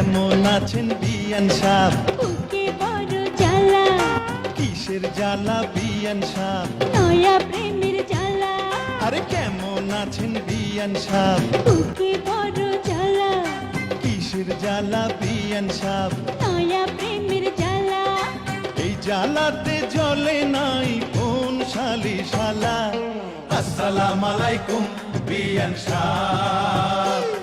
কেমন আছেন বিয়ান সাহ? বুকে বড় জ্বালা, কিসের জ্বালা বিয়ান সাহ? নয়া প্রেমের জ্বালা। আরে কেমন আছেন বিয়ান সাহ? বুকে বড় জ্বালা, কিসের জ্বালা বিয়ান সাহ? নয়া প্রেমের জ্বালা। এই জ্বালাতে জ্বলে নাই কোন শালি শালা। আসসালামু আলাইকুম বিয়ান সাহ।